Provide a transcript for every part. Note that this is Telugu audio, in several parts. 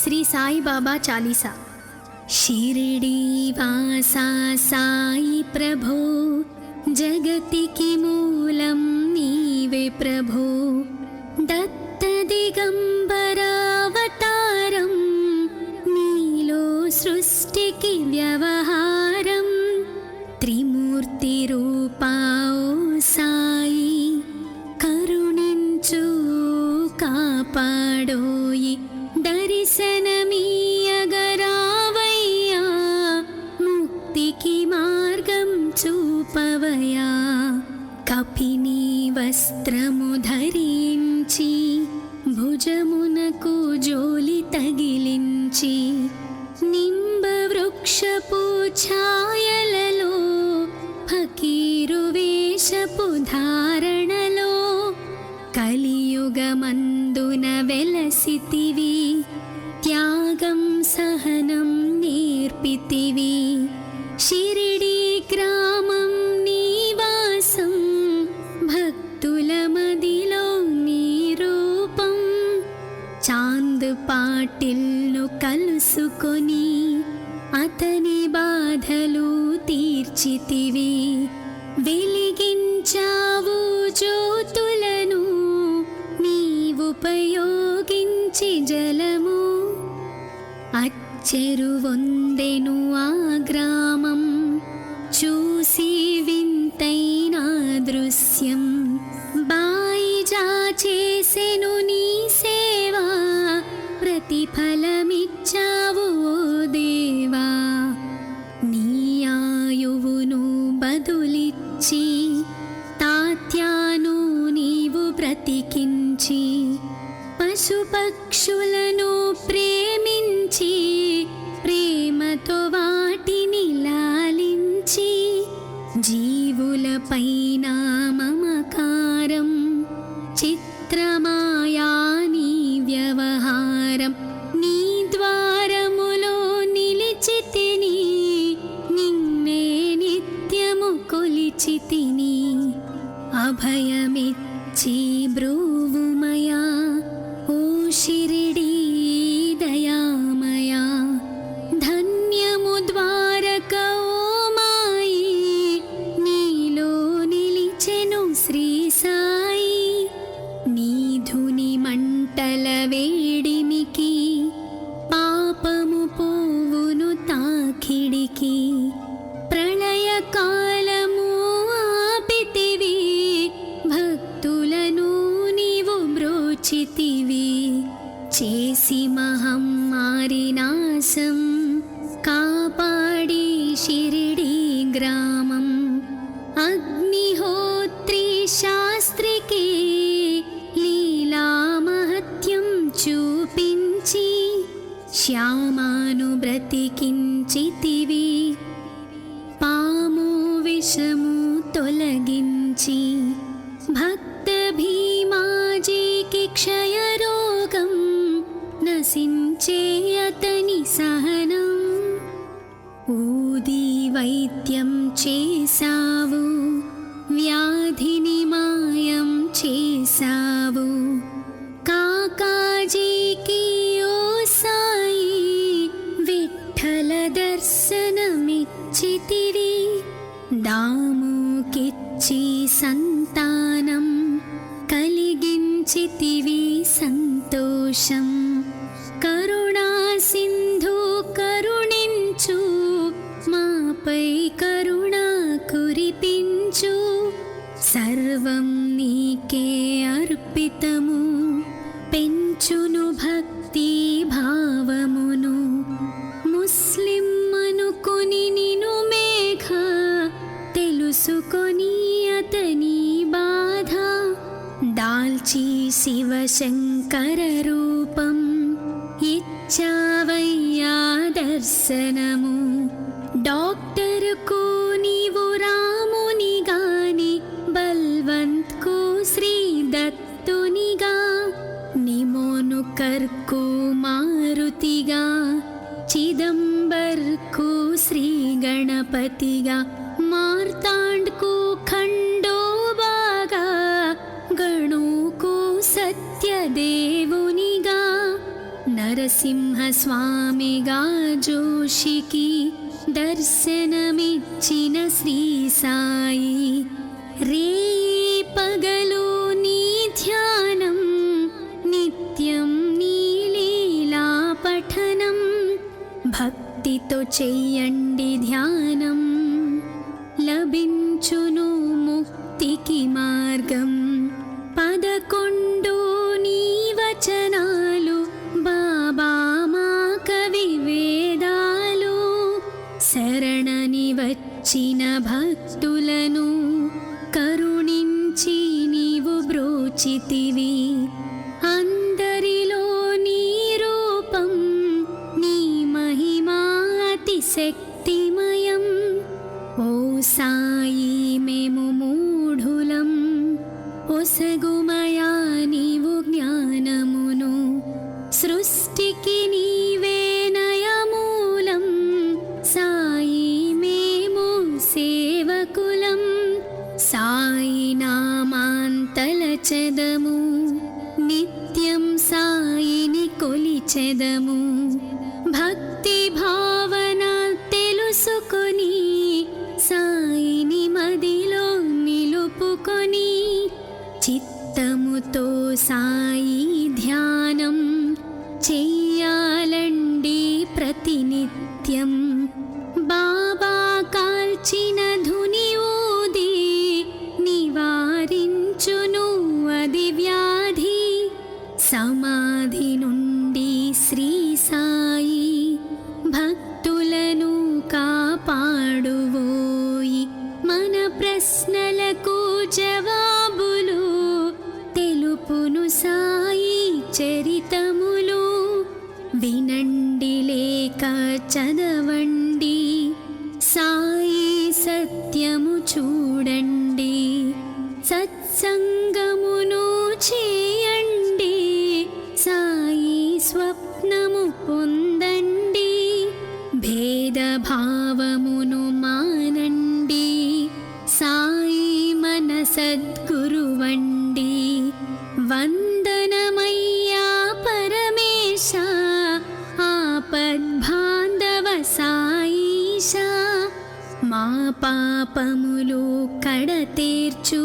శ్రీ సాయిబాబా చాలీసా. షిరిడి వాసా సాయి ప్రభో, జగతికి మూలం నీవే ప్రభో. దత్త దిగంబరావతారం, నీలో సృష్టికి వ్యవహారం. త్రిమూర్తి రూపా ఓ సాయి, కరుణించు కాపాడోయి. దర్శనమీయగరావయ్యా, ముక్తికి మార్గం చూపవయా. కపిని వస్త్రము ధరించి, భుజమునకు జోలి తగిలించి, నింబ వృక్షపు ఛాయలలో, ఫకీరు వేషపు ధారణలో, కలియుగమందున వెలసితివి. త్యాగం సహనం నేర్పితివి. షిరిడి గ్రామం నీవాసం, భక్తుల మదిలో నీ రూపం. చాంద్ పాటిల్ను కలుసుకొని, అతని బాధలు తీర్చితివి. వెలిగించావు జ్యోతులను, నీవుపయోగించి జలము. అచ్చెరువొందెను ఆ గ్రామం, చూసి వింతైన దృశ్యం. బాయిజా చేసెను నీ సేవా, ప్రతిఫలమిచ్చావు ఓ దేవా. నీ ఆయువును బదులిచ్చి, తాత్యాను నీవు బ్రతికించి, పశుపక్షులను ప్రేమించి, ప్రేమతో వాటిని లాలించి. జీవులపైన మమకారం, చిత్రమాయా నీ వ్యవహారం. నీ ద్వారములో నిలిచితిని, నిన్నే నిత్యము కొలిచితిని. అభయమిచ్చి బ్రూవుమయా, ఓ షిరిడి దయామయా. ధన్యము ద్వారక ఓ మాయి, నీలో నిలిచెను శ్రీ సాయి. నీధుని మంటల వేడిమికి, పాపము పోవును తాకిడికి. ప్రళయకాలము ఆపితివి, భక్తులను నీవు బ్రోచితివి. చేసి మహమ్మారి నాశం, కాపాడి షిరిడి గ్రామం. అగ్నిహోత్రి శాస్త్రికి, లీలా మహత్యం చూపించి, శ్యామాను బ్రతికించితివి. పాము విషము తొలగించి, భక్త భీమాజీకి క్షయరోగం, నశించే అతని సహనం. ఊది వైద్యం చేసావు, వ్యాధిని మాయం చేసావు. కాకాజీకి ఓ సాయి, విఠ్ఠల దర్శనమిచ్చితివి. దాముకిచ్చి సంతానం, కలిగించితివి సంతోషం. కరుణా సింధు కరుణించు, మాపై కరుణ కురిపించు. సర్వం నీకే అర్పితము, పెంచును భక్తి భావమును. ముస్లిం అనుకొని నిను మేఘ, తెలుసుకొని అతని బాధ. దాల్చి శివశంకర రూపం, ఇచ్చావయ్యా దర్శనము. డాక్టర్కు నీవు రామునిగాని, బల్వంత్కు శ్రీ దత్తునిగా. నిమోను కర్కు మారుతిగా, చిదంబర్కు శ్రీ గణపతిగా. మార్తాండ్కు ఖండోబాగా, గణుకు సత్యదేవునిగా. నరసింహస్వామిగా జోషికి దర్శనమిచ్చిన శ్రీ సాయి, రేయి పగలు నీ ధ్యానం, నిత్యం నీ లీలా పఠనం, భక్తితో చెయ్యండి ధ్యానం, లభించును ముక్తికి మార్గం. 11 నీ వచనాలు బాబా మా కవి వేదాలు, శరణని వచ్చిన భక్తులను కరుణించి నీవు బ్రోచితివి. అందరిలో నీ రూపం, నీ మహిమా అతి శక్తిమయం. ఓ సాయి మేము మూఢులం, ఒసగుమయా నీవు జ్ఞానమును, సృష్టికి నీవే నయమూలం. సాయి మేము సేవకులం, సాయి నామాంతలచెదము, నిత్యం సాయిని కొలిచెదము. భక్తి భావన తెలుసుకొని సాయిని మదిలో నిలుపుకొని, చిత్తముతో సాయి ధ్యానం చెయ్యాలండి ప్రతినిత్యం. బాబా కాల్చిన ధుని ఊది నివారించును అది వ్యాధి. సమాధి నుండి శ్రీ సాయి భక్తులను కాపాడువోయి. మన ప్రశ్నలకు జవాబులు తెలుపును సాయి చరితములు. వినండి లేక చదవండి, సాయి సత్యము చూడండి. సత్సంగమును చేయండి, సాయి స్వప్నము పొందండి. భేదభావమును మానండి, సాయి మన సద్గురువండి. వందనమయ్యా పరమేశ, ఆపద్బాంధవ సాయిష. మా పాపములు కడతేర్చు,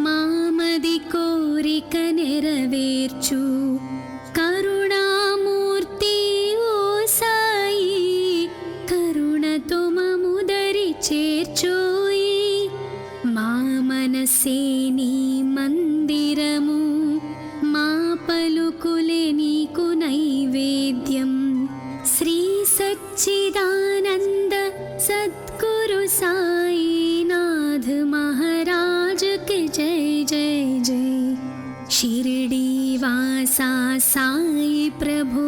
మామది కోరిక నెరవేర్చు. కరుణామూర్తి ఓ సాయి, కరుణతో మముదరి చేర్చోయి. మా మనసే నీ మందిరము, మా పలుకులే నీకు నైవేద్యం. శ్రీ సచ్చిదానంద సద్గురు సాయినాథ్ మహారాజ్ కి జై జై జై. షిరిడి వాసా సాయి ప్రభు,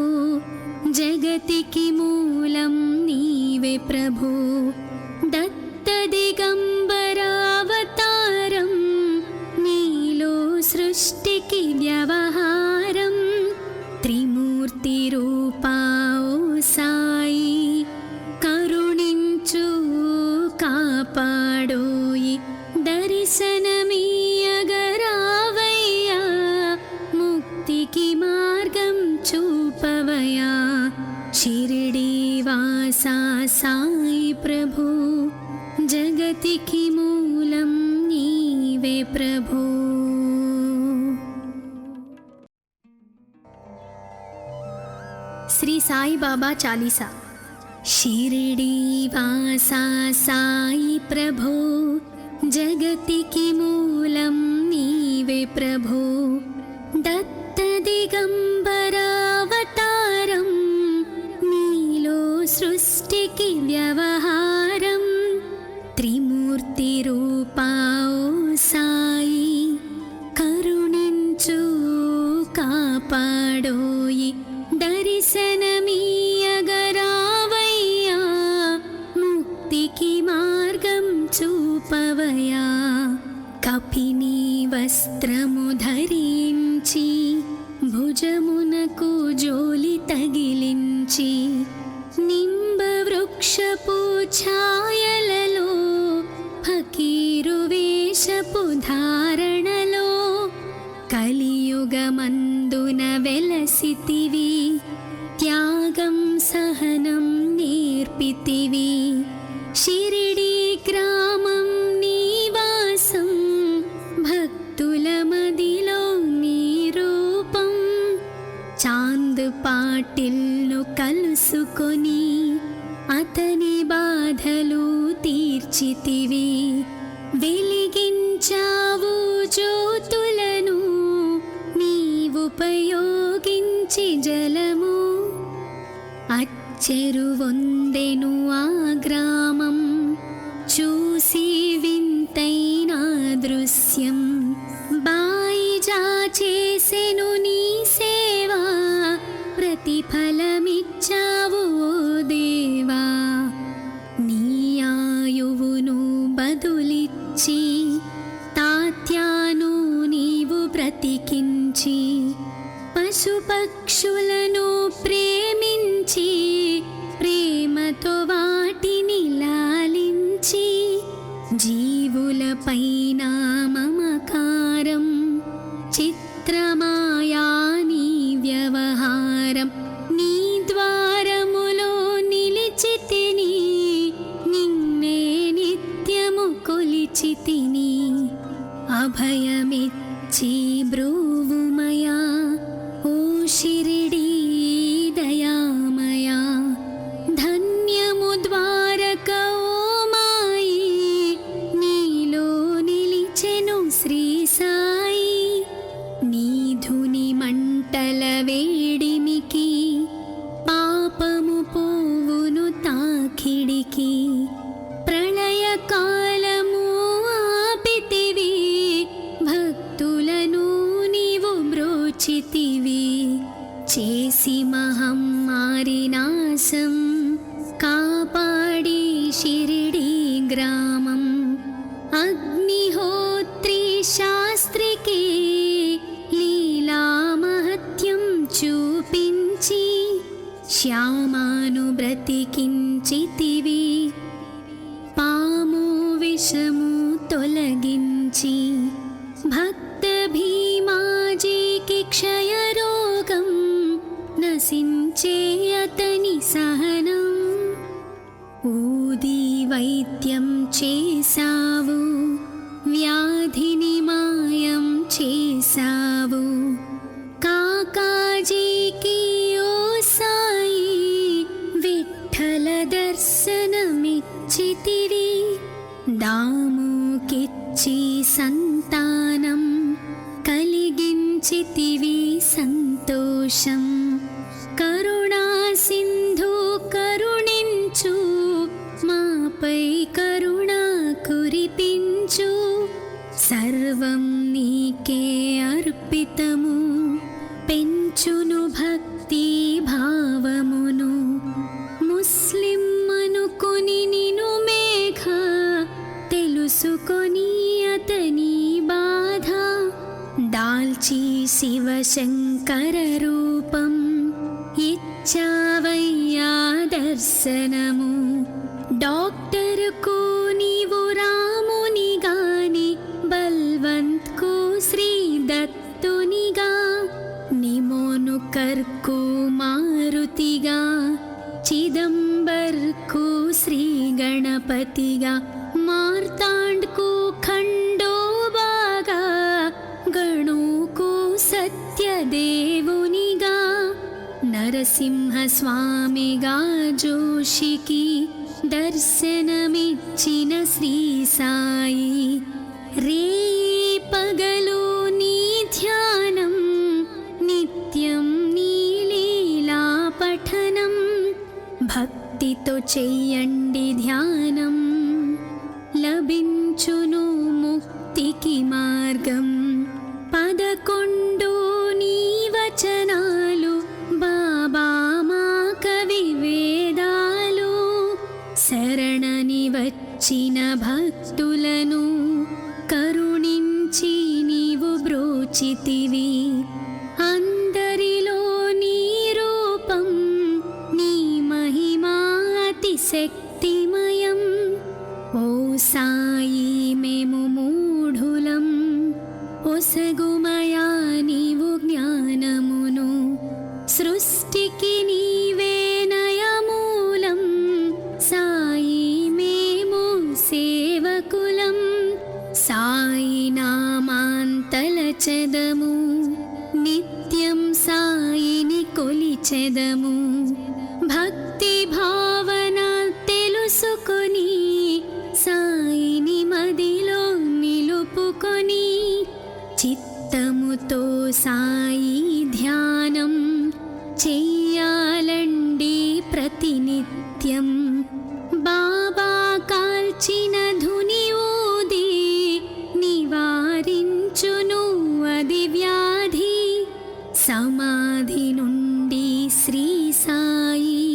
జగతికి మూలం నీవే ప్రభు. దత్త దిగంబరావతారం, నీలో సృష్టికి వ్యవహారం. త్రిమూర్తి రూపా ఓ సాయి, కరుణించు కాపాడోయి. దర్శనమీయగరావయ్యా, ముక్తికి మార్గం చూపవయా. షిరిడి వాసా సాయి ప్రభు, జగతికి మూలం నీవే ప్రభు. శ్రీ సాయి బాబా చాలీసా. షిరిడి వాసా సాయి ప్రభు, జగతికి మూలం నీవే ప్రభు. దత్త దిగంబరావతారం, నీలో సృష్టికి వ్యవహారం. త్రిమూర్తి రూపా ఓ సాయి, కరుణించు కాపాడోయి. దర్శనమీయగరావయ్యా, ముక్తికి మార్గం చూపవయా. కపిని వస్త్రము ధరించి, భుజమునకు జోలి తగిలించి, నింబ వృక్షపు ఛాయలలో, ఫకీరు వేషపు ధారణలో, కలియుగమందు వెలుగున వెలసితివి, త్యాగం సహనం నేర్పితివి. షిరిడి గ్రామం నివాసం, భక్తుల మదిలో నీ రూపం. చాంద్ పాటిల్ను కలుసుకొని అతని బాధలు తీర్చితివి. వెలిగించావు జ్యోతులను నీవుపయోగించి జలము. అచ్చెరువొందెను ఆ గ్రామం, చూసి వింతైన దృశ్యం. బాయిజా చేసెను నీ సేవా, ప్రతిఫలమిచ్చావు ఓ దేవా. నీ ఆయువును బదులిచ్చి తాత్యాను నీవు బ్రతికించి, పశుపక్షులను ప్రేమించి ప్రేమతో వాటిని లాలించి, జీవులపైన మమకారం చిత్రమాయా నీ వ్యవహారం. నీ ద్వారములో నిలిచితిని, నిన్నే నిత్యము కొలిచితిని. అభయమిచ్చి బ్రోవుమయా ఓ షిరిడీ దయామయా. ధన్యము ద్వారక ఓ మాయి, నీలో నిలిచెను శ్రీ సాయి. నీ ధుని మంటల వేడిమికి, పాపము పోవును తాకిడికి. ప్రళయ కాలము ఆపితివి, భక్తులను నీవు బ్రోచితివి. చేసి మహమ్మారి నాశం, కాపాడి షిరిడి గ్రామం. అగ్నిహోత్రి శాస్త్రికి లీలా మహత్యం చూపించి, శ్యామాను బ్రతికించితివి. పాము విషము తొలగించి, భక్త భీమాజీకి క్షయరోగం నశించే అతని సహనం. ఊది వైద్యం చేసావు, వ్యాధిని మాయం చేసావు. కాకాజీకి ఓ సాయి విఠల దర్శనమిచ్చితివి. దాముకిచ్చి సంతానం కలిగించితివి సంతోషం. కరుణా సింధు కరుణించు, మాపై కరుణ కురిపించు. సర్వం నీకే అర్పితము, పెంచును భక్తి భావమును. ముస్లిం అనుకొని నిను మేఘ, తెలుసుకొని అతని బాధ. దాల్చి శివశంకర రూపం, ఇచ్చావయ్యా దర్శనము. డాక్టర్కు నీవు రాముని గాని, బల్వంత్కు శ్రీ దత్తునిగా. నిమోను కర్కు మారుతిగా, చిదంబర్కు శ్రీ గణపతిగా. మార్తాండ్కు ఖండోబాగా, గణుకు సత్యదేవునిగా. నరసింహ స్వామిగా జోషికి దర్శనమిచ్చిన శ్రీ సాయి. రే పగలు నీ ధ్యానం, నిత్యం నీ లీలా పఠనం. భక్తితో చెయ్యండి ధ్యానం, లభించును ముక్తికి మార్గం. 11 నీ వచనాలు, బాబా మా కవి వేదాలు. శరణని వచ్చిన భక్తులను కరుణించి నీవు బ్రోచితివి. అందరిలో నీ రూపం, నీ మహిమా అతి శక్తిమయం. కొలిచెదము. భక్తి భావన తెలుసుకొని సాయిని మదిలో నిలుపుకొని చిత్తముతో సాయి ధ్యానం చెయ్యాలండి ప్రతినిత్యం. బాబా కాల్చిన ధుని ఊది నివారించును అది వ్యాధి. సమాధి నుండి శ్రీ సాయి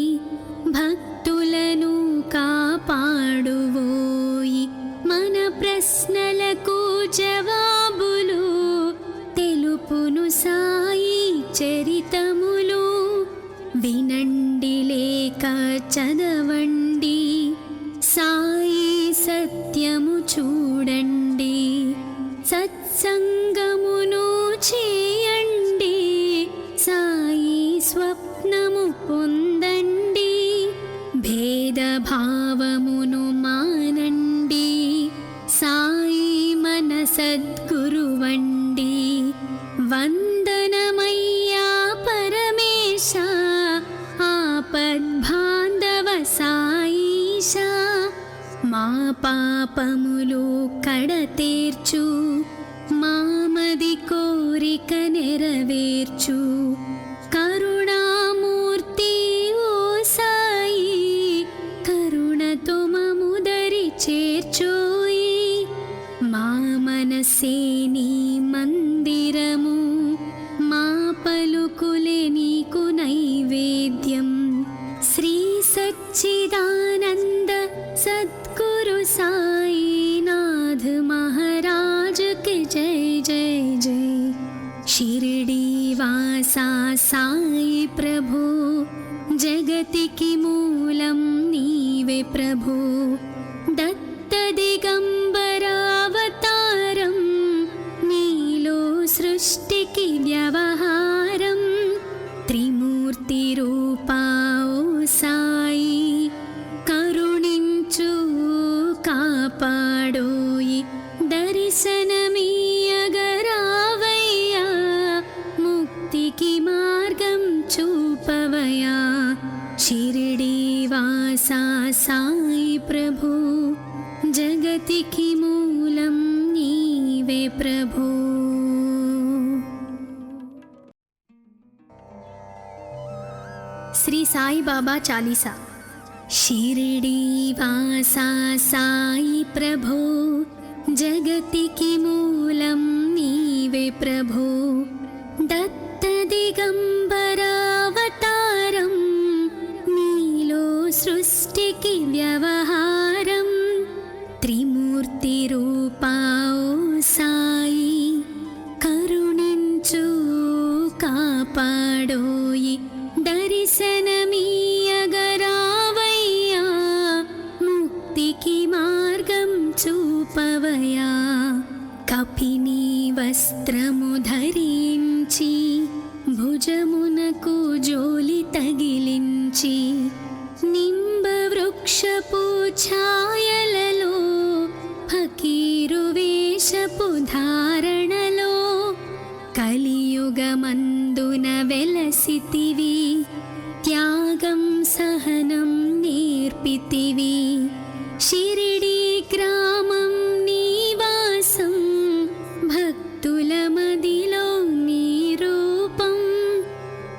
భక్తులను కాపాడువోయి. మన ప్రశ్నలకు జవాబులు తెలుపును సాయి చరితములు. వినండి లేక చదవండి, సాయి సత్యము చూడండి. సత్సంగమును చేయండి, సాయి స్వప్నము పొందండి. భేదభావమును మానండి, సాయి మన సద్గురువండి. వందనమయ్యా పరమేశ, ఆపద్బాంధవ సాయిష. మా పాపములు కడతేర్చు, మామది కోరిక నెరవేర్చు. కరుణామూర్తి ఓ సాయి, కరుణతో మముదరి చేర్చోయి. మా మనసే నీ మందిరము, మా పలుకులే నీకు నైవేద్యం. శ్రీ సచ్చిదానంద సద్గురు సాయినాథ్ మహారాజ్ కి జై జై జై. షిరిడి వాసా సాయి ప్రభు, జగతికి మూలం నీవే ప్రభు. దత్త దిగంబరావతారం, నీలో సృష్టికి వ్యవహారం. త్రిమూర్తి రూపా ఓ సాయి, కరుణించు కాపాడోయి. దర్శనమీయగరావయ్యా, ముక్తికి మార్గం చూపవయా. షిరిడి వాసా సాయి ప్రభు, జగతికి మూలం నీవే ప్రభు. శ్రీ సాయి బాబా చాలీసా. షిరిడి వాసా సాయి ప్రభు, జగతికి మూలం నీవే ప్రభు. దత్త దిగంబరావతారం, నీలో సృష్టికి వ్యవహారం. త్రిమూర్తి రూపా ఓ సాయి, కరుణించు కాపాడోయి. దర్శనమీయగరావయ్యా, ముక్తికి మార్గం చూపవయా. కపిని వస్త్రము ధరించి, భుజమునకు జోలి తగిలించి, నింబ వృక్షపు ఛాయలలో ఫకీరు వేషపు ధారణలో కలియుగమందున వెలసితివి. త్యాగం సహనం నేర్పితివి. షిరిడి గ్రామం నీవాసం, భక్తుల మదిలో నీ రూపం.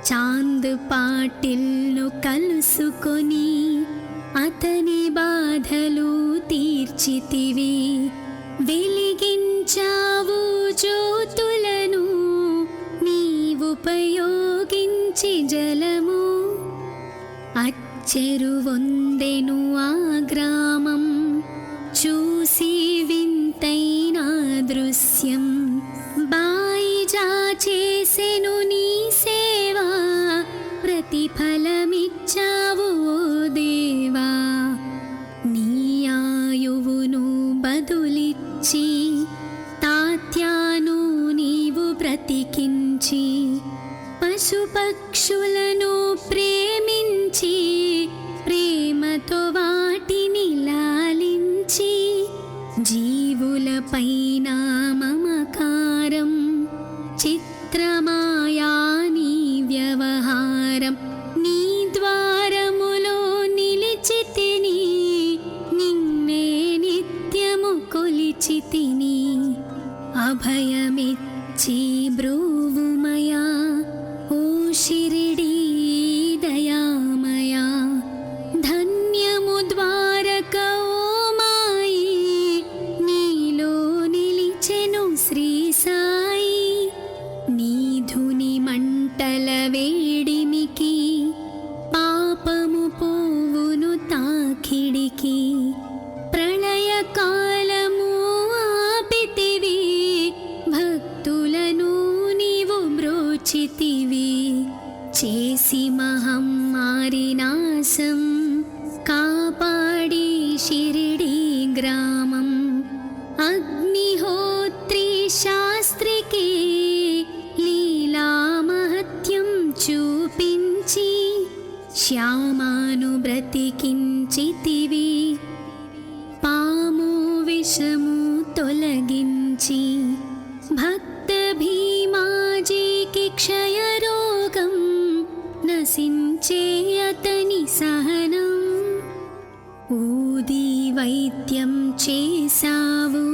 చాంద్ పాటిల్ను కలుసుకొని అతని బాధలు తీర్చితివి. వెలిగించావు జ్యోతులను నీవుపయోగించి జలము. అచ్చెరువొందెను ఆ గ్రామం, చూసి వింతైన దృశ్యం. బాయిజా చేసెను నీ సేవా, ప్రతిఫలమిచ్చావు ఓ దేవా. నీ ఆయువును బదులిచ్చి, తాత్యాను నీవు బ్రతికించి. పశుపక్షులను ప్రేమించి, ప్రేమతో వాటిని లాలించి. జీవులపైన మమకారం, చిత్రమాయా నీ వ్యవహారం. షిరిడీ దయామయా ధన్యము ద్వారక ఓ మాయి నీలో నిలిచెను శ్రీ సాయి నీధుని మంటల వేడిమికి పాపము పోవును తాకిడికి ప్రళయ కాలము ఆపితివి భక్తులను నీవు బ్రోచితివి చేసి మహమ్మారి నాశం కాపాడి షిరిడీ గ్రామం అగ్నిహోత్రి శాస్త్రికి లీలా మహత్యం చూపించి శ్యామాను బ్రతికించితివి పాము విషము తొలగించి భక్త భీమాజీకి క్షయరోగం నశించే అతని సహనం ఊది వైద్యం చేసావు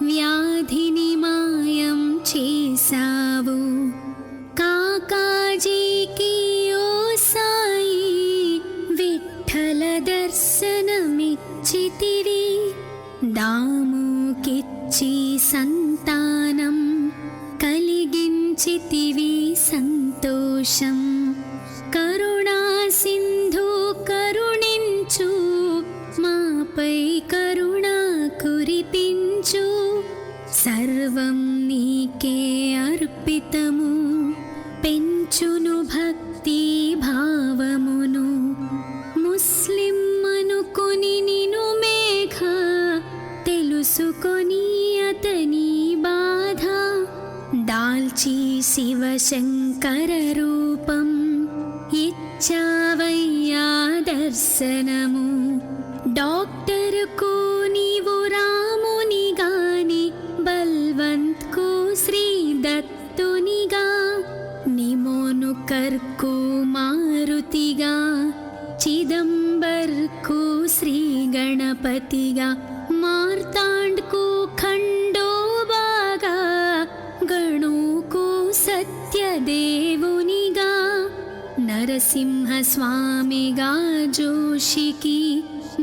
వ్యాధిని మాయం చేసావు కాకాజీకి ఓ సాయి విఠల దర్శనమిచ్చితివి దాముకిచ్చి సంతానం కలిగించితివి సంతోషం కరుణా సింధు కరుణించు మాపై కరుణ కురిపించు సర్వం నీకే అర్పితము పెంచును భక్తి భావమును ముస్లిం అనుకొని నిను మేఘ తెలుసుకొని అతని బాధ దాల్చి శివశంకర రూపం ఇచ్చావయ్యా దర్శనము డాక్టర్కు నీవు రాముని గాని బల్వంత్కు శ్రీ దత్తునిగా నిమోను కర్కు మారుతిగా చిదంబర్కు శ్రీ గణపతిగా మార్తాండ్కు ఖండోబాగా గణుకు సత్యదేవునిగా నరసింహస్వామిగా జోషికి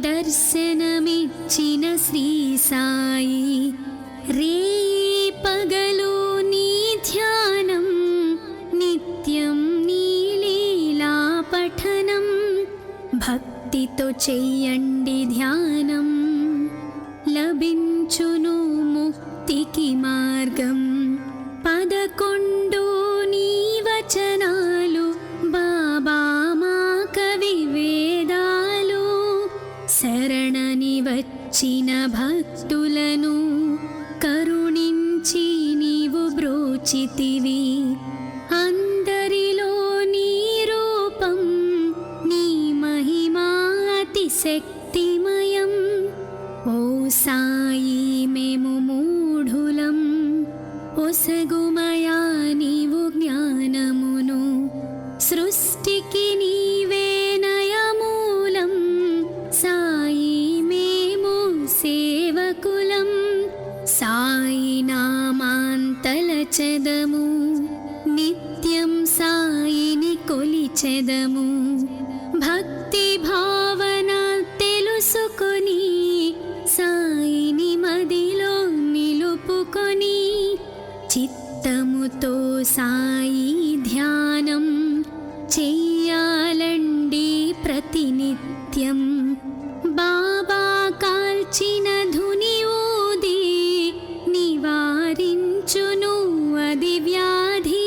దర్శనమిచ్చిన శ్రీ సాయి రే పగలు నీ ధ్యానం నిత్యం నీ లీలా పఠనం భక్తితో చెయ్యండి ధ్యానం లభించును ముక్తికి మార్గం 11 నీ వచనాలు బాబా మా కవి వేదాలు శరణని వచ్చిన భక్తులను కరుణించి నీవు బ్రోచితివి అందరిలో నీ రూపం నీ మహిమా అతిశక్తిమయం ఓ సాయి మేము మూఢులం ఒసగుమయా నీవు జ్ఞానమును సృష్టికి నీవే నయమూలం సాయి మేము సేవకులం సాయి నామాంతలచెదము నిత్యం సాయిని కొలిచెదము భక్తి భావన తెలుసుకొని సాయిని మదిలో నిలుపుకొని చిత్తముతో సాయి ధ్యానం చెయ్యాలండి ప్రతినిత్యం బాబా కాల్చిన ధుని ఊది నివారించును అది వ్యాధి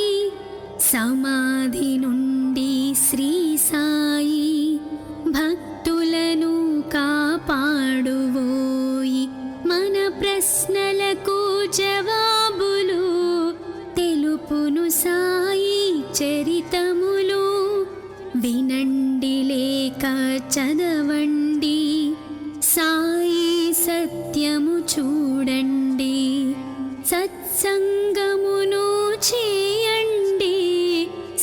సమాధి నుండి శ్రీ సాయి భక్తులను కాపాడువోయి మన ప్రశ్నలకు జవాబులు తెలుపును సాయి చరితములు వినండి లేక చదవండి సాయి సత్యము చూడండి సత్సంగమును చేయండి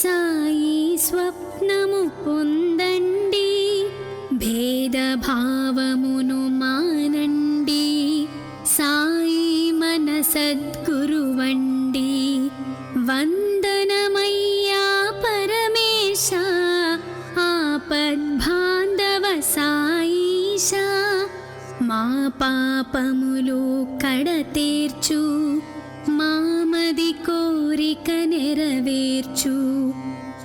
సాయి స్వప్నము పొందండి భేదభావమును మానండి సాయి మన సద్గురువండి వందనమయ్యా పాపములు కడతేర్చు, మామది కోరిక నెరవేర్చు.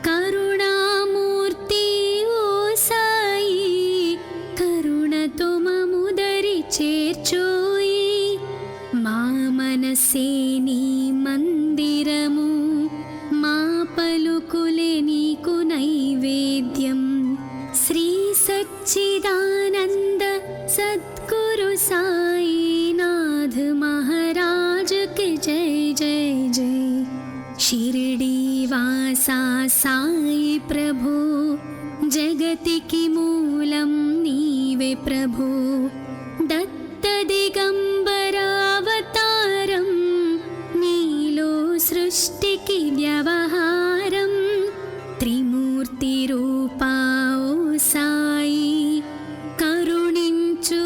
కరుణామూర్తి ఓ సాయి, కరుణతో మముదరి చేర్చోయి. మా మనసే నీ మందిరము, మా పలుకులే నీకు నైవేద్యం. శ్రీ సచ్చిదానంద సద్గురు సాయినాథ్ महाराज के जय जय जय. शिरडी वासा साई प्रभु, जगतिकी मूलं नीवे प्रभु. दत्त दिगंबरावतारं, नीलो सृष्टिकी व्यवहारं. त्रिमूर्ति रूपा ओ साई, करुणिंचु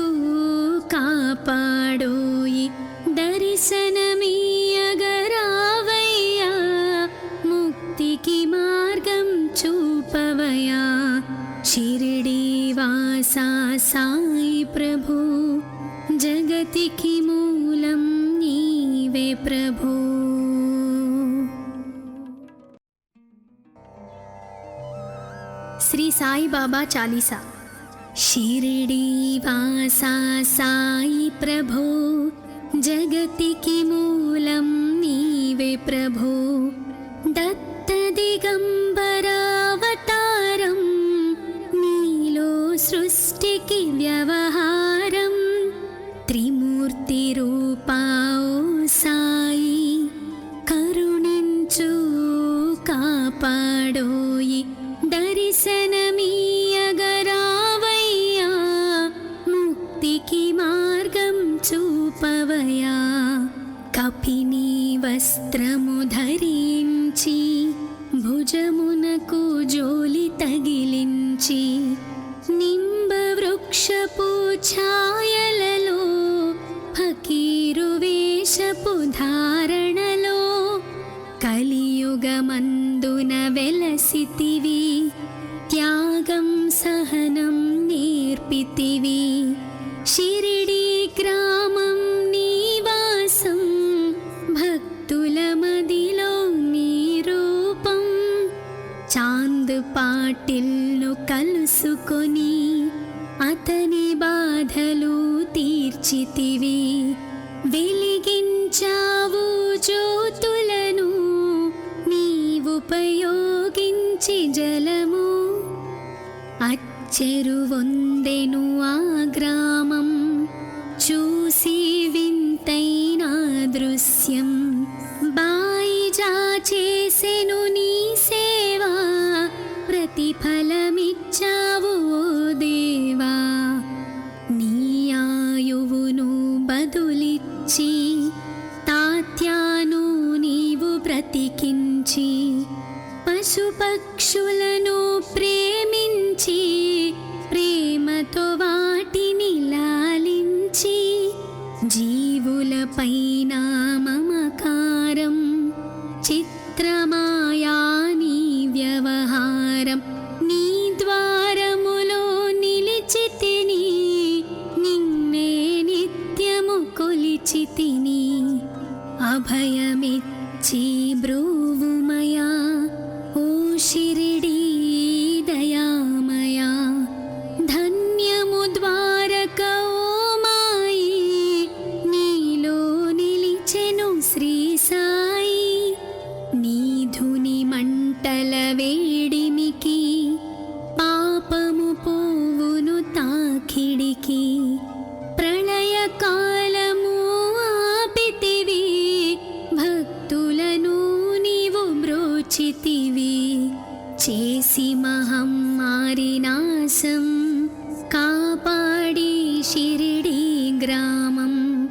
कापाडोयि. दर्शनमीयगरावయ్యా, मुक्तिकी मार्गं చూపవయ్యా. शिरडी वासा साई प्रभु, जगतिकी मूलं नीवे प्रभु. श्री साई बाबा चालीसा. शिरडी वासा साई प्रभु, जगतिकी मूलं नीवे प्रभु. दत्त दिगंबरावतारं, नीलो सृष्टिकी व्यवहारं. त्रिमूर्ति रूपा ओ साई, करुणिंचु कापाडोयि. दर्शनमीयगरावయ్యా, मुक्तिकी मार्गं చూపవయ్యా. కపిని వస్త్రము ధరించి, భుజమునకు జోలి తగిలించి. నింబ వృక్షపు ఛాయలలో, ఫకీరు వేషపు ధారణలో. కలియుగమందున వెలసితివి, త్యాగం సహనం నేర్పితివి. शिरडी ग्रामं निवासं, भक्तुल मदिलो नी रूपं. चांद पाटिल्नु कलुसुकोनि, अतनि बाधलु तीर्चितिवि. వెలిగించావు జ్యోతులను, నీవుపయోగించి జలము. అచ్చెరువొందెను ఆ గ్రామం, చూసి వింతైన దృశ్యం. బాయిజా చేసెను నీ సేవా, ప్రతిఫలమిచ్చావు ఓ దేవా. నీ ఆయువును బదులిచ్చి, తాత్యాను నీవు బ్రతికించి. పశుపక్షులను ప్రేమించి, ప్రేమతో వాటిని లాలించి. జీవులపైన మమకారం, చిత్రమాయా నీ వ్యవహారం. నీ ద్వారములో నిలిచితిని, నిన్నే నిత్యము కొలిచితిని. అభయమిచ్చి బ్రోవుమయా, ఓ शिरडी दयामया. ధన్యము ద్వారక ఓ మాయి, నీలో నిలిచెను శ్రీ సాయి. నీ ధుని మంటల వేడిమికి, పాపము పోవును తాకిడికి. ప్రళయ కాలము ఆపితివి, భక్తులను నీవు బ్రోచితివి. చేసి మహమ్మారి నాశం, కాపాడి షిరిడీ గ్రామం.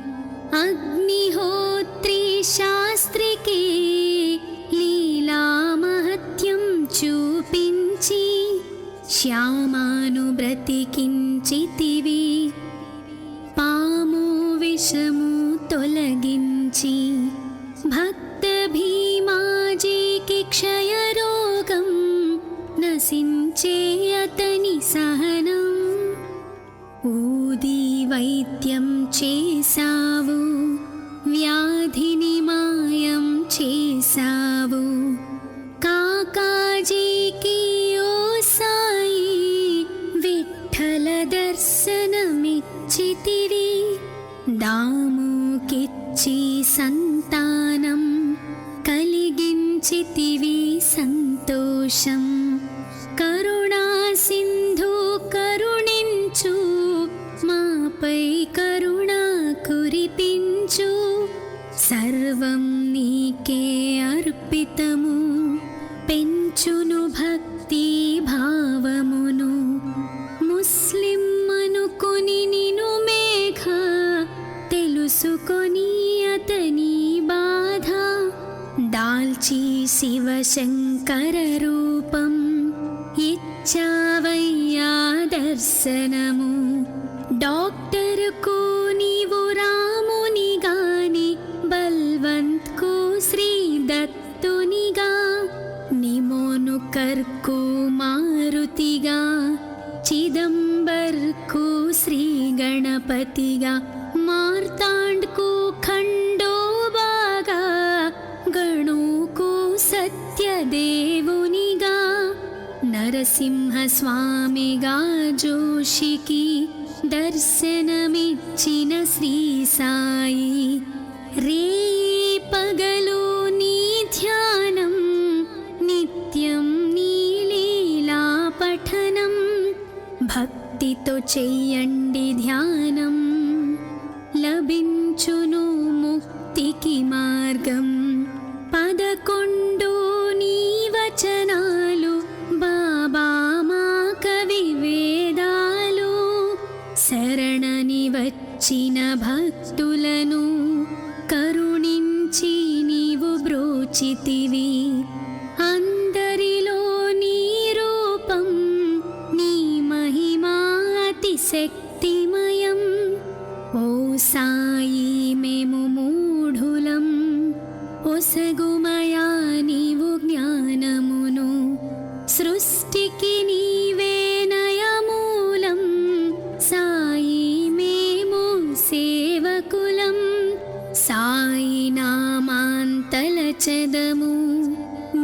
అగ్నిహోత్రి శాస్త్రికి లీలా మహత్యం చూపించి, శ్యామాను బ్రతికించితివి. పాము విషము తొలగించి, భక్త భీమాజీకి క్షయరోగం నశించే అతని సహనం. ఊది వైద్యం చేసావు, వ్యాధిని మాయం చేసావు. కాకాజీకి ఓ సాయి విఠ్ఠల దర్శనమిచ్చితివి. దాముకిచ్చి సంతానం కలిగించితివి సంతోషం. కరుణా సింధు కరుణించు, మాపై కరుణ కురిపించు. సర్వం నీకే అర్పితము, పెంచును భక్తి భావమును. ముస్లిం అనుకొని నిను మేఘ, తెలుసుకొని అతని బాధ. దాల్చి శివశంకర రూపం, ఇచ్చావయ్యా దర్శనము. డాక్టర్కు నీవు రామునిగాని, బల్వంత్కు శ్రీ దత్తునిగా. నిమోను కర్కు మారుతిగా, చిదంబర్కు శ్రీ గణపతిగా. మార్తాండ్కు ఖండోబాగా, గణుకు సత్యదేవునిగా. నరసింహ స్వామిగా జోషికి దర్శనమిచ్చిన శ్రీ సాయి. రేయి పగలు నీ ధ్యానం, నిత్యం నీ లీలా పఠనం. భక్తితో చెయ్యండి ధ్యానం, లభించును ముక్తికి మార్గం. 11 నీ వచనాలు, బాబా మా కవి వేదాలు. శరణని వచ్చిన భక్తులను కరుణించి నీవు బ్రోచితివి. అందరిలో నీ రూపం, నీ మహిమా అతిశక్తిమయం. ఓ సాయి మేము మూఢులం, ఒసగుమయా నీవు జ్ఞానమును. సృష్టికి నీవే నయమూలం, సాయి మేము సేవకులం. సాయి నామాంతలచెదము,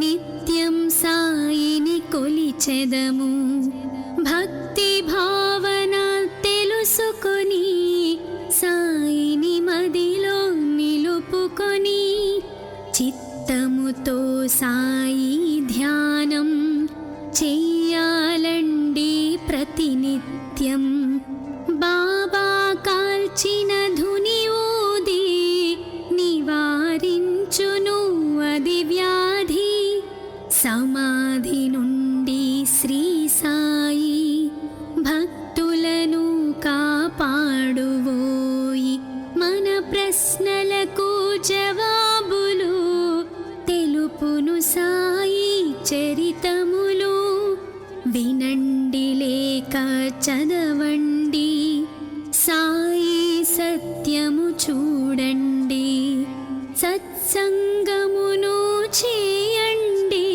నిత్యం సాయిని కొలిచెదము. భక్తి భావన తెలుసుకొని, సాయిని మదిలో నిలుపుకొని. చిత్తముతో సాయి ధ్యానం చెయ్యాలండి ప్రతినిత్యం. బాబా కాల్చిన ధుని ఊది, నివారించును అది వ్యాధి. సమాధి నుండి శ్రీ సాయి భక్తులను కాపాడువోయి. మన ప్రశ్నలకు జవాబులు తెలుపును సాయి చరితములు. వినండి లేక చదవండి, సాయి సత్యము చూడండి. సత్సంగమును చేయండి,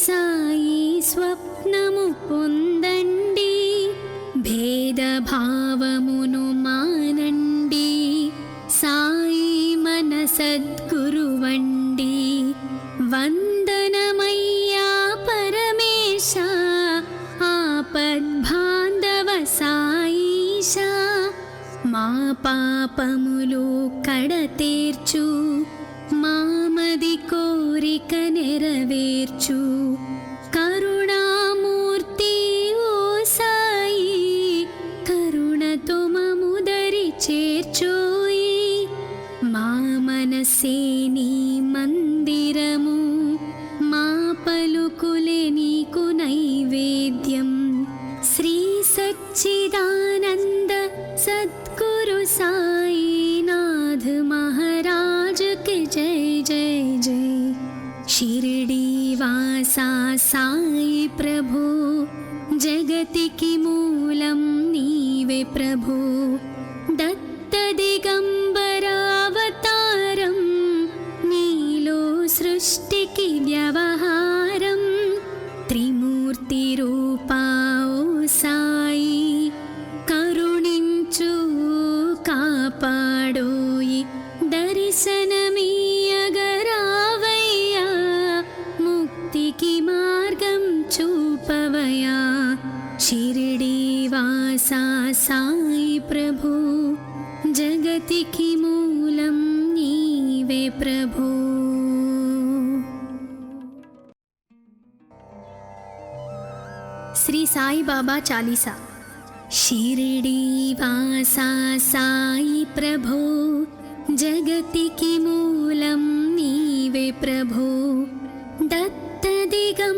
సాయి స్వప్నము పొందండి. భేదభావమును మానండి, సాయి మన సద్గురువండి. వందనమయ్యా పరమేశ, ఆపద్బాంధవ సాయిష. మా పాపములు కడతేర్చు, మామది కోరిక నెరవేర్చు. కరుణామూర్తి ఓ సాయి, కరుణతో మముదరి చేర్చోయి. మా మనసే నీ మందిరము, మా పలుకులే నీకు నైవేద్యం. శ్రీ సచ్చిదానంద సద్గురు సాయినాథ్ మహారాజ్ కి జై జై జై. షిరిడి వాసా సాయి ప్రభు, జగతికి మూలం నీవే ప్రభు. దత్త దిగంబరావతారం, నీలో సృష్టికి వ్యవహారం. త్రిమూర్తి రూపా ఓ సాయి, కరుణించు మార్గం చూపవయా షిరిడీవాసా సాయి ప్రభు జగతికి మూలం నీవే ప్రభు. శ్రీ సాయి బాబా చాలీసా. షిరిడీవాసా సాయి ప్రభు జగతికి మూలం నీవే ప్రభు. దత్త దిగంబరావతారం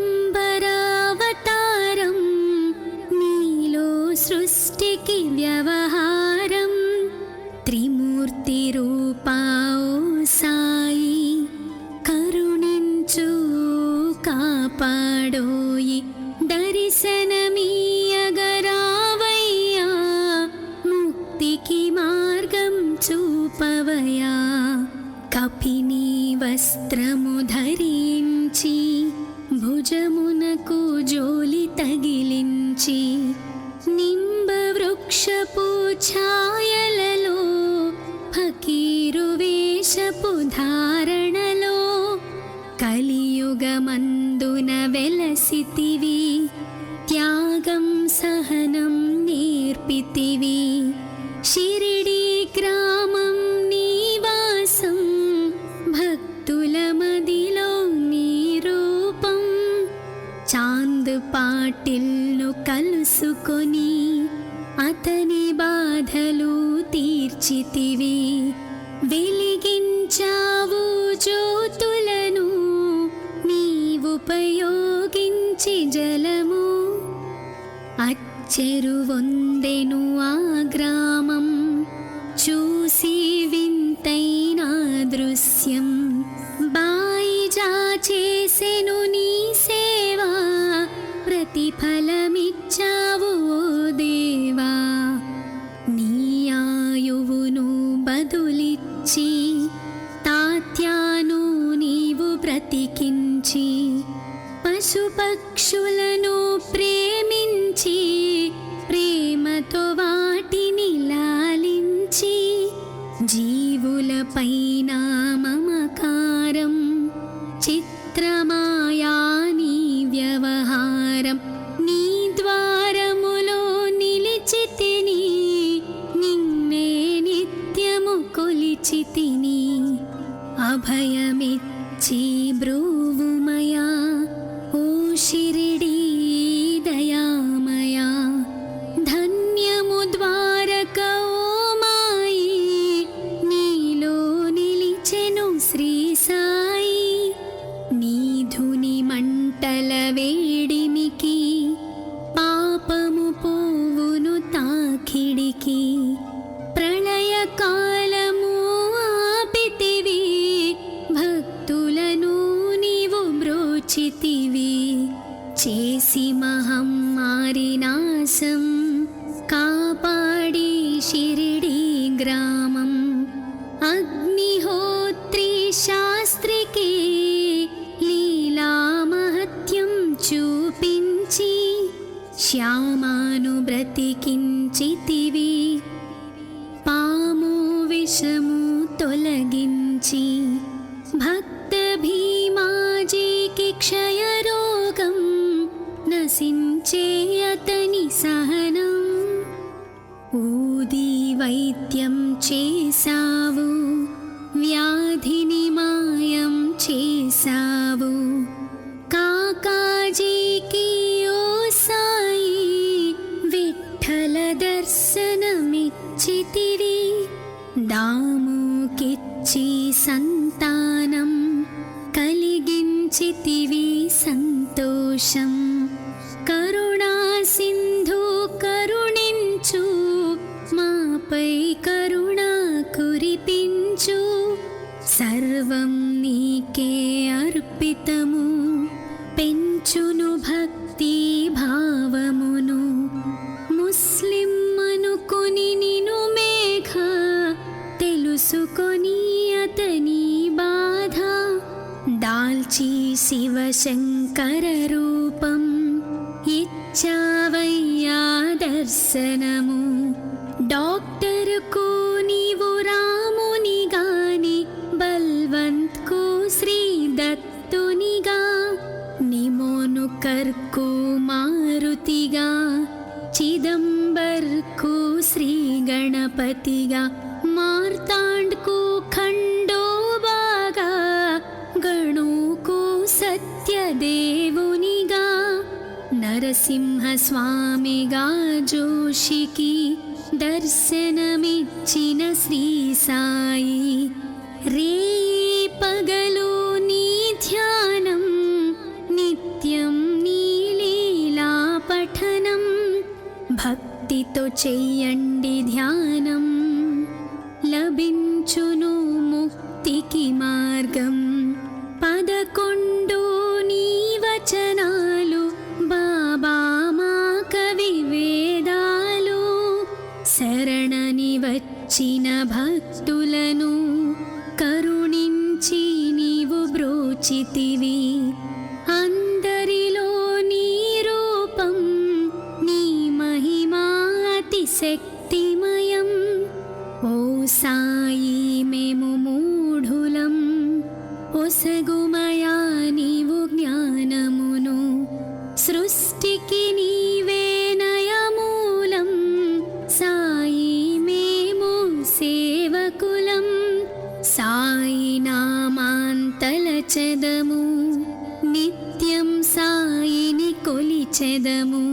నీలో సృష్టికి వ్యవహారం. త్రిమూర్తి రూపా ఓ సాయి కరుణించు కాపాడోయి. దర్శనమీయగరావయ్యా ముక్తికి మార్గం చూపవయా. కపిని వస్త్రము ధరించి భుజమునకు జోలి తగిలించి నింబ వృక్షపు ఛాయలలో ఫకీరు వేషపు ధారణలో కలియుగమందున వెలసితివి. త్యాగం సహనం నేర్పితివి. షిరిడీ గ్రామం నీవాసం భక్తుల మదిలో నీ రూపం. చాంద్ పాటిల్ను కలుసుకొని అతని బాధలు తీర్చితివి. వెలిగించావు జ్యోతులను నీవుపయోగించి జలము. అచ్చెరువొందెను ఆ గ్రామం చూసి వింతైన దృశ్యం. బాయిజా చేసెను నీ సేవా ప్రతిఫలమిచ్చావు ఓ దేవా. నీ ఆయువును బదులిచ్చి తాత్యాను నీవు బ్రతికించి పశుపక్షులను ప్రేమించి ప్రేమతో వాటిని లాలించి జీవులపైన మమకారం చిత్రమాయా నీ వ్యవహారం. నీ ద్వారములో నిలిచితిని నిన్నే నిత్యము కొలిచితిని. అభయమిచ్చి బ్రూవుమయా ఓ షిరిడీ దయామయా. ధన్యము ద్వారక ఓ మాయి నీలో నిలిచెను శ్రీ సాయి. నీ ధుని మంటల వేడిమికి పాపము పోవును తాకిడికి. ప్రళయ కాలము ఆపితివి భక్తులను నీవు బ్రోచితివి. చేసి మహమ్మారి నాశం కాపాడి షిరిడీ గ్రామం. అగ్నిహోత్రి శాస్త్రికి లీలా మహత్యం చూపించి శ్యామాను బ్రతికించితివి. పాము విషము తొలగించి భక్త భీమాజీకి క్షయరోగం నశించే అతని సహనం. ఊది వైద్యం చేసావు వ్యాధిని మాయం చేసావు. కాకాజీకి ఓ సాయి విఠల దర్శనమిచ్చితివి. దాముకిచ్చి సంతానం కలిగించితివి సంతోషం. కరుణా సింధు కరుణించు మాపై కరుణ కురిపించు. సర్వం నీకే అర్పితము పెంచును భక్తి భావమును. ముస్లిం అనుకొని నిను మేఘ తెలుసుకొని అతని బాధ. దాల్చి శివశంకర రూపం ఇచ్చావయ్యా దర్శనము. డాక్టర్కు నీవు రాముని గాని బల్వంత్కు శ్రీ దత్తునిగా. నిమోను కర్ చిదంబర్కు మారుతిగా చిదంబర్కు శ్రీ గణపతిగా మార్తాండ్కు ఖండోబాగా గణుకు సత్యదేవునిగా నరసింహస్వామిగా జోషికి దర్శనమిచ్చిన శ్రీ సాయి రేయి పగలు నీ ధ్యానం నిత్యం నీ లీలా పఠనం భక్తితో చెయ్యండి ధ్యానం లభించును ముక్తికి మార్గం 11 నీ వచనాలు బాబా మా కవి వేదాలు శరణని వచ్చిన భక్తులను కరుణించి నీవు బ్రోచితివి అందరిలో నీ రూపం నీ మహిమా అతిశక్తిమయం ఓ సాయి మేము మూఢులం ఒసగుమయా నీవు జ్ఞానమును సృష్టికి నీవే నయమూలం సాయి మేము సేవకులం సాయి నామాంతలచెదము నిత్యం సాయిని కొలిచెదము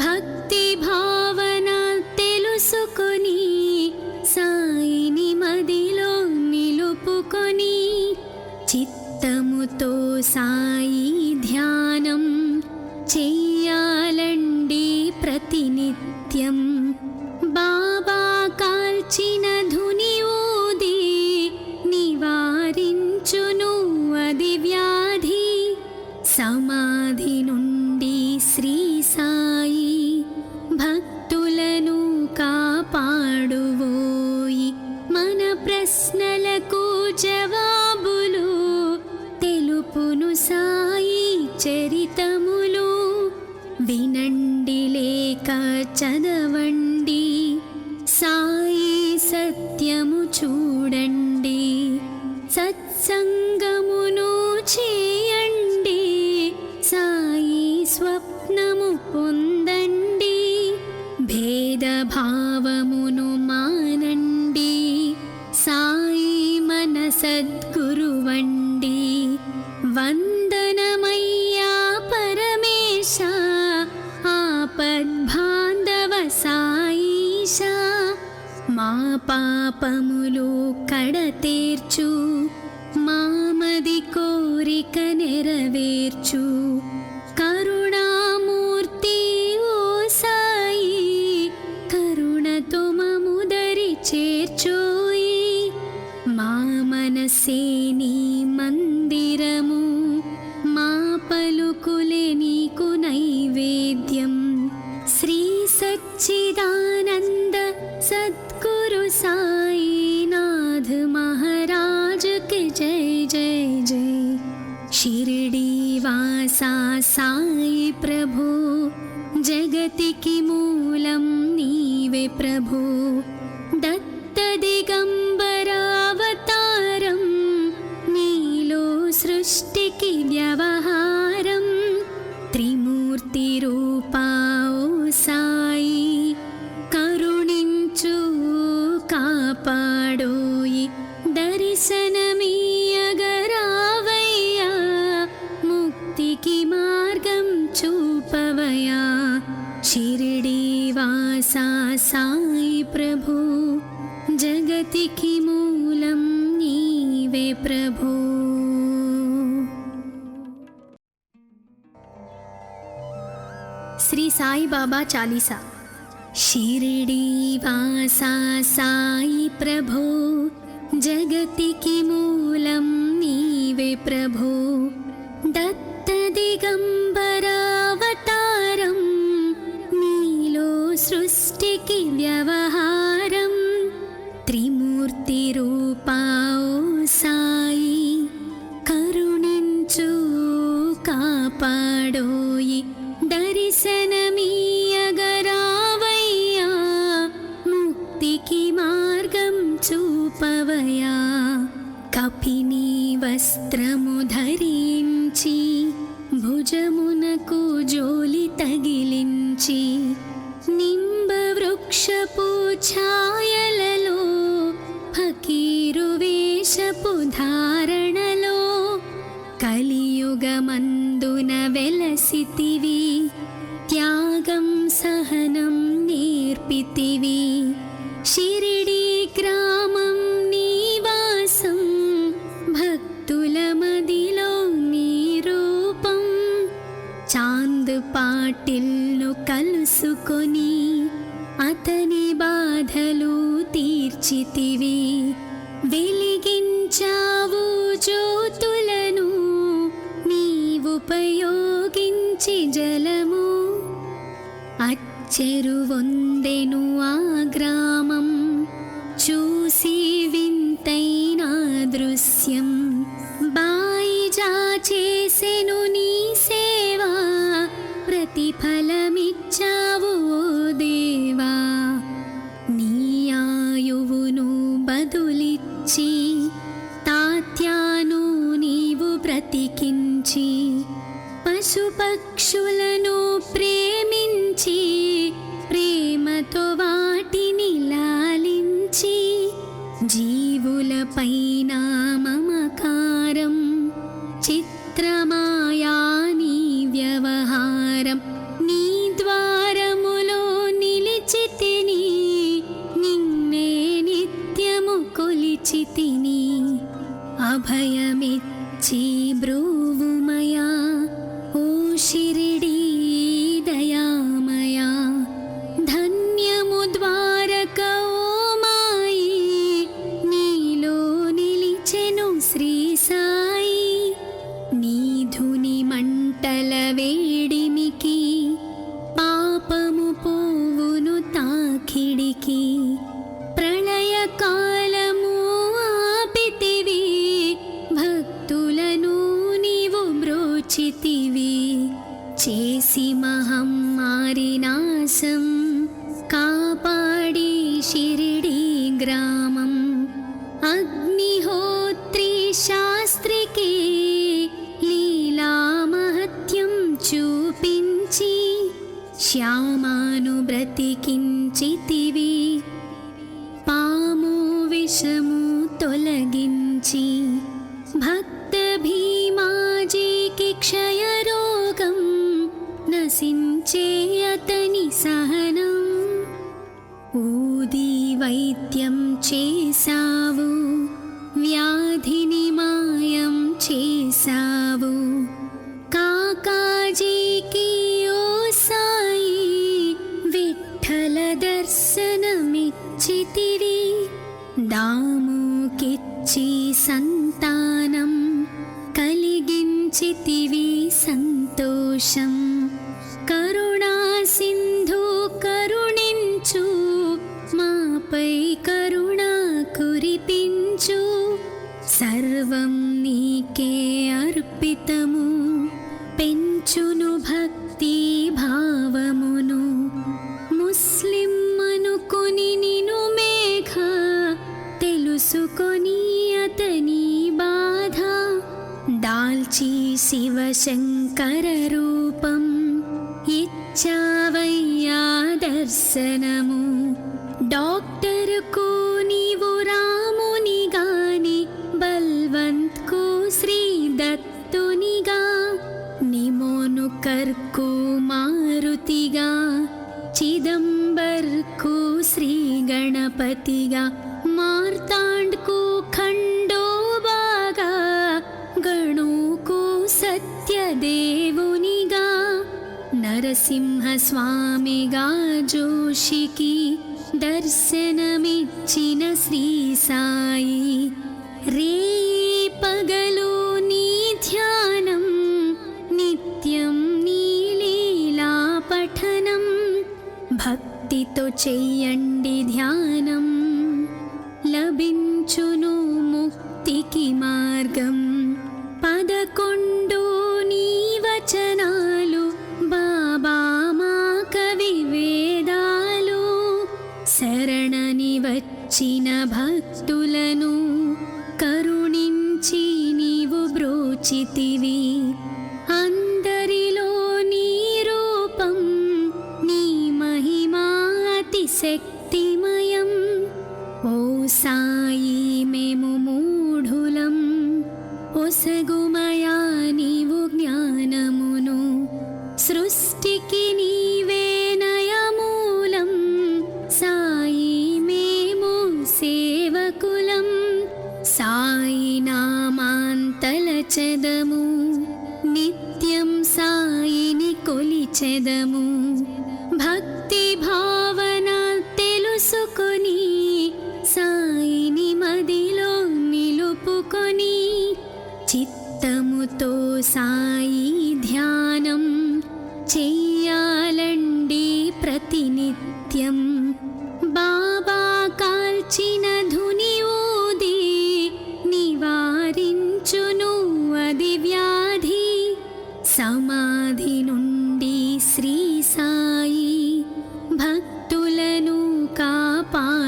భక్తి భావన తెలుసుకొని సాయిని మదిలో నిలుపుకొని చిత్తముతో సాయి ధ్యానం చెయ్యాలండి ప్రతినిత్యం బాబా కాల్చిన ధుని ఊది నివారించును అది వ్యాధి సమాధి నుండి శ్రీ సాయి భక్తులను కాపాడువోయి మన ప్రశ్నలకు జవాబులు తెలుపును సాయి చరితములు వినండి లేక చదవండి సాయి సత్యము చూడండి సత్సంగమును చేయండి సాయి స్వప్నము పొందండి భేదభావమును మానండి సాయి మన సద్గురువండి వందనమయ్యా పరమేశ ఆపద్బాంధవ సాయిష మా పాపములు కడతేర్చు మామది కోరిక నెరవేర్చు కరుణామూర్తి ఓ సాయి కరుణతో మముదరి చేర్చోయి మా మనసే నీ మందిరము మా పలుకులే నీకు నైవేద్యం శ్రీ సచ్చిదానంద సద్గురు సాయినాథ్ మహారాజ్ కి జై జై జై షిరిడి వాసా సాయి ప్రభు జగతికి మూలం నీవే ప్రభు దత్త దిగంబరావతారం నీలో సృష్టికి వ్యవహారం త్రిమూర్తి రూపా ఓ సాయి కరుణించు కాపాడోయి దర్శనమీయగరావయ్యా ముక్తికి మార్గం చూపవయా షిరిడి వాసా సాయి ప్రభు జగతికి మూలం నీవే ప్రభు శ్రీ సాయి బాబా చాలీసా షిరిడి వాసా సాయి ప్రభు జగతికి మూలం నీవే ప్రభు దత్త దిగంబరావతారం నీలో సృష్టికి వ్యవహారం త్రిమూర్తి రూపా ఓ సాయి కరుణించు కాపాడోయి దర్శనమీయగరావయ్యా ముక్తికి మార్గం చూపవయా కపిని వస్త్రము ధరించి భుజమునకు త్యాగం సహనం నేర్పితివి. షిరిడి గ్రామం నివాసం భక్తుల మదిలో నీ రూపం. చాంద్ పాటిల్ను కలుసుకొని అతని బాధలు తీర్చితివి. వెలిగించావు జ్యోతులను నీవుపయోగించి జలము. అచ్చెరువొందెను ఆ గ్రామం చూసి వింతైన దృశ్యం. బాయిజా చేసెను నీ సేవా, ప్రతిఫలమిచ్చావు ఓ దేవా. నీ ఆయువును బదులిచ్చి తాత్యాను నీవు బ్రతికించి, పశుపక్షులను ప్రేమించి ప్రేమతో వాటిని లాలించి, జీవులపైన మమకారం చిత్రమాయా నీ వ్యవహారం. నీ ద్వారములో నిలిచితిని, నిన్నే నిత్యము కొలిచితిని. అభయమిచ్చి బ్రోవుమయా ఓ షిరిడీ దయామయా. ధన్యము ద్వారక ఓ మాయి, నీలో నిలిచెను శ్రీ సాయి. నీ ధుని మంటల వేడిమికి పాపము పోవును తాకిడికి. ప్రళయ కాలము ఆపితివి, భక్తులను నీవు బ్రోచితివి. చేసి మహమ్మారి నాశం కాపాడి షిరిడి గ్రామం. అగ్నిహోత్రి శాస్త్రికి లీలా మహత్యం చూపించి, శ్యామాను బ్రతికించితివి. పాము విషము తొలగించి, భక్త భీమాజీకి క్షయరోగం నశించే అతని సహనం. ఊది వైద్యం చేసావు, వ్యాధిని మాయం చేసావు. కాకాజీకి ఓ సాయి విఠల దర్శనమిచ్చితివి. దాముకిచ్చి సంతానం కలిగించితివి సంతోషం. కరుణా సింధు కరుణించు, మాపై కరుణ కురిపించు. సర్వం నీకే అర్పితము, పెంచును భక్తి భావమును. ముస్లిం అనుకొని నిను మేఘ, తెలుసుకొని అతని బాధ. దాల్చి శివశంకర రూపం ఇచ్చావయ్యా దర్శనము. డాక్టర్కు నీవు రాముని గాని, బల్వంత్కు శ్రీ దత్తునిగా. నిమోను కర్కు మారుతిగా, చిదంబర్కు శ్రీ గణపతిగా. మార్తాండ్కు ఖండోబాగా, గణుకు సత్యదేవునిగా. నరసింహ స్వామిగా జోషికి దర్శనమిచ్చిన శ్రీ సాయి. రే పగలు నీ ధ్యానం, నిత్యం నీ లీలా పఠనం. భక్తితో చెయ్యండి ధ్యానం, లభించును ముక్తికి మార్గం. 11 నీ వచనాలు బాబా మా కవి వేదాలు. శరణని వచ్చిన భక్తులను కరుణించి నీవు బ్రోచితివి. అందరిలో నీ రూపం, నీ మహిమా అతిశక్తిమయం. ఓ సాయి మేము మూఢులం, ఒసగుమయా నీవు జ్ఞానమును. సృష్టి సృష్టికి నీవే నయమూలం సాయి మేము సేవకులం సాయి నామాంతలచెదము నిత్యం సాయిని కొలిచెదము భక్తి భావన తెలుసుకొని సాయిని మదిలో నిలుపుకొని చిత్తముతో సాయి ధ్యానం చెయ్యాలండి ప్రతినిత్యం బాబా కాల్చిన ధుని ఊది నివారించును అది వ్యాధి సమాధి నుండి శ్రీ సాయి భక్తులను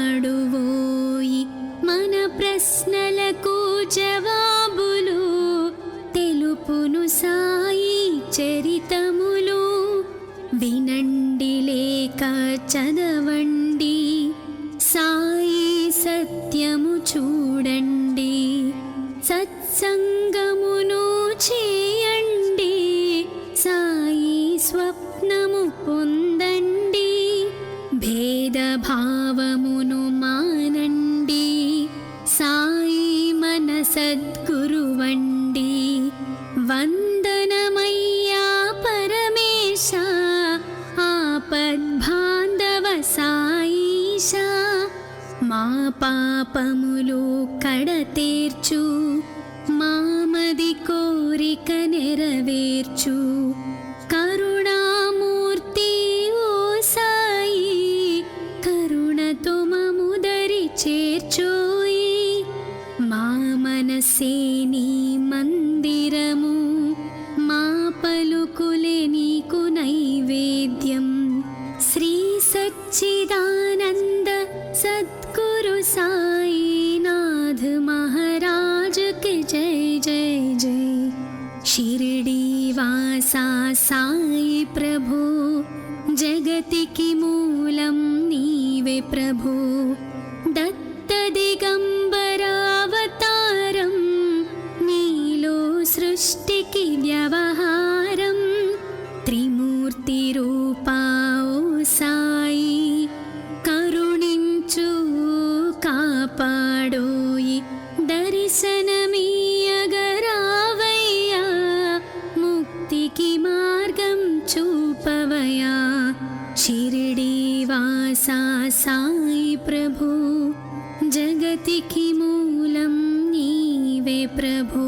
కాపాడువోయి మన ప్రశ్నలకు జవాబులు తెలుపును సాయి చరితములు వినండి లేక చదవండి సాయి సత్యము చూడండి సత్సంగమును చేయండి సాయి స్వప్నము పొందండి భేదభావమును మానండి సాయి మన సద్గురువండి వందనమయ్యా పరమేశ ఆపద్బాంధవ సాయిష మా పాపములు కడతేర్చు మామది కోరిక నెరవేర్చు కరుణామూర్తి ఓ సాయి కరుణతో మముదరి చేర్చోయి మా మనసే నీ మందిరము మా పలుకులే నీకు నైవేద్యం శ్రీ సచ్చిదానంద సద్గురు సాయినాథ్ మహారాజ్ కి జై జై జై షిరిడి వాసా సాయి ప్రభు జగతికి మూలం నీవే ప్రభు దత్త దిగంబరావతారం నీలో సృష్టికి వ్యవహారం త్రిమూర్తి రూపా ఓ సాయి కరుణించు కాపాడోయి దర్శనమీయగరావయ్యా ముక్తికి మార్గం చూపవయా షిరిడి వాసా సాయి ప్రభు జగతికి మూలం నీవే ప్రభు